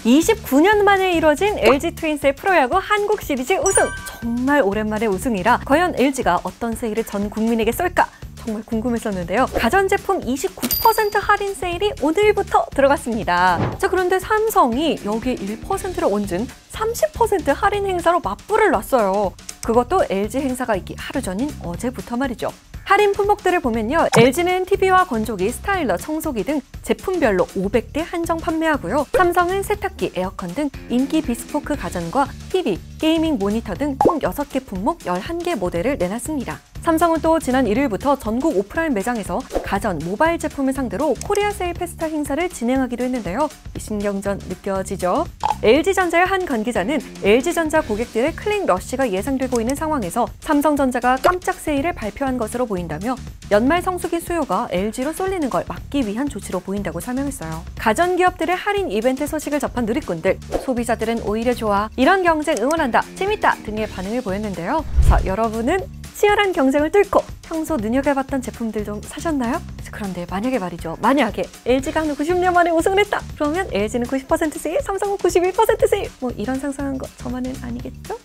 29년 만에 이뤄진 LG 트윈스의 프로야구 한국 시리즈 우승! 정말 오랜만에 우승이라 과연 LG가 어떤 세일을 전 국민에게 쏠까? 정말 궁금했었는데요. 가전제품 29% 할인 세일이 오늘부터 들어갔습니다. 자, 그런데 삼성이 여기에 1%를 얹은 30% 할인 행사로 맞불을 놨어요. 그것도 LG 행사가 있기 하루 전인 어제부터 말이죠. 할인 품목들을 보면요. LG는 TV와 건조기, 스타일러, 청소기 등 제품별로 500대 한정 판매하고요. 삼성은 세탁기, 에어컨 등 인기 비스포크 가전과 TV, 게이밍 모니터 등 총 6개 품목 11개 모델을 내놨습니다. 삼성은 또 지난 1일부터 전국 오프라인 매장에서 가전, 모바일 제품을 상대로 코리아 세일 페스타 행사를 진행하기도 했는데요. 신경전 느껴지죠? LG전자의 한 관계자는 LG전자 고객들의 클릭 러쉬가 예상되고 있는 상황에서 삼성전자가 깜짝 세일을 발표한 것으로 보인다며 연말 성수기 수요가 LG로 쏠리는 걸 막기 위한 조치로 보인다고 설명했어요. 가전기업들의 할인 이벤트 소식을 접한 누리꾼들, 소비자들은 오히려 좋아, 이런 경쟁 응원한다, 재밌다 등의 반응을 보였는데요. 자, 여러분은 치열한 경쟁을 뚫고 평소 눈여겨봤던 제품들 좀 사셨나요? 그런데 만약에 말이죠. 만약에 LG가 한 90년 만에 우승을 했다. 그러면 LG는 90% 세일, 삼성은 91% 세일. 뭐 이런 상상한 거 저만은 아니겠죠?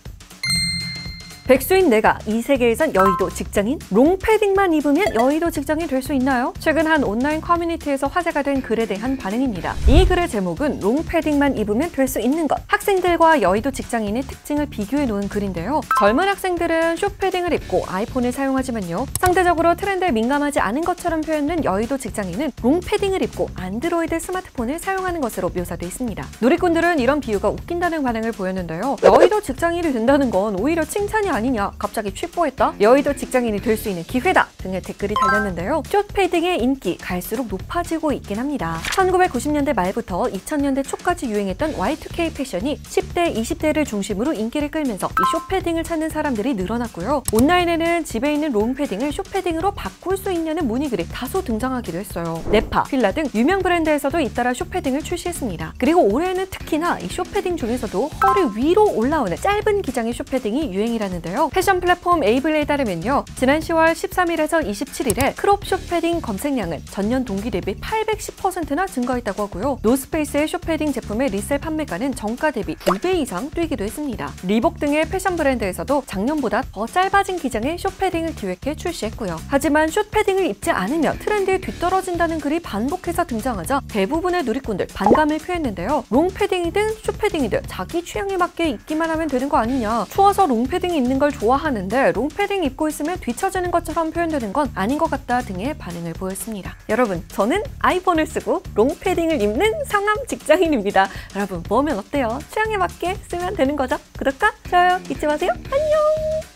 백수인 내가 이 세계에선 여의도 직장인? 롱패딩만 입으면 여의도 직장인 될 수 있나요? 최근 한 온라인 커뮤니티에서 화제가 된 글에 대한 반응입니다. 이 글의 제목은 롱패딩만 입으면 될 수 있는 것. 학생들과 여의도 직장인의 특징을 비교해 놓은 글인데요. 젊은 학생들은 숏패딩을 입고 아이폰을 사용하지만요. 상대적으로 트렌드에 민감하지 않은 것처럼 표현된 여의도 직장인은 롱패딩을 입고 안드로이드 스마트폰을 사용하는 것으로 묘사돼 있습니다. 누리꾼들은 이런 비유가 웃긴다는 반응을 보였는데요. 여의도 직장인이 된다는 건 오히려 칭찬이 아니냐, 갑자기 취뽀했다, 여의도 직장인이 될 수 있는 기회다 등의 댓글이 달렸는데요. 숏패딩의 인기 갈수록 높아지고 있긴 합니다. 1990년대 말부터 2000년대 초까지 유행했던 Y2K 패션이 10대, 20대를 중심으로 인기를 끌면서 이 숏패딩을 찾는 사람들이 늘어났고요. 온라인에는 집에 있는 롱패딩을 숏패딩으로 바꿀 수 있냐는 문의글이 다소 등장하기도 했어요. 네파, 필라 등 유명 브랜드에서도 잇따라 숏패딩을 출시했습니다. 그리고 올해는 특히나 이 숏패딩 중에서도 허리 위로 올라오는 짧은 기장의 숏패딩이 유행이라는 패션 플랫폼 에이블에 따르면요. 지난 10월 13일에서 27일에 크롭 숏패딩 검색량은 전년 동기 대비 810%나 증가했다고 하고요. 노스페이스의 숏패딩 제품의 리셀 판매가는 정가 대비 2배 이상 뛰기도 했습니다. 리복 등의 패션 브랜드에서도 작년보다 더 짧아진 기장의 숏패딩을 기획해 출시했고요. 하지만 숏패딩을 입지 않으면 트렌드에 뒤떨어진다는 글이 반복해서 등장하자 대부분의 누리꾼들 반감을 표했는데요. 롱패딩이든 숏패딩이든 자기 취향에 맞게 입기만 하면 되는 거 아니냐. 추워서 롱패딩 입는 걸 좋아하는데 롱패딩 입고 있으면 뒤처지는 것처럼 표현되는 건 아닌 것 같다 등의 반응을 보였습니다. 여러분, 저는 아이폰을 쓰고 롱패딩을 입는 상암 직장인입니다. 여러분, 뭐면 어때요? 취향에 맞게 쓰면 되는 거죠? 구독과 좋아요 잊지 마세요. 안녕!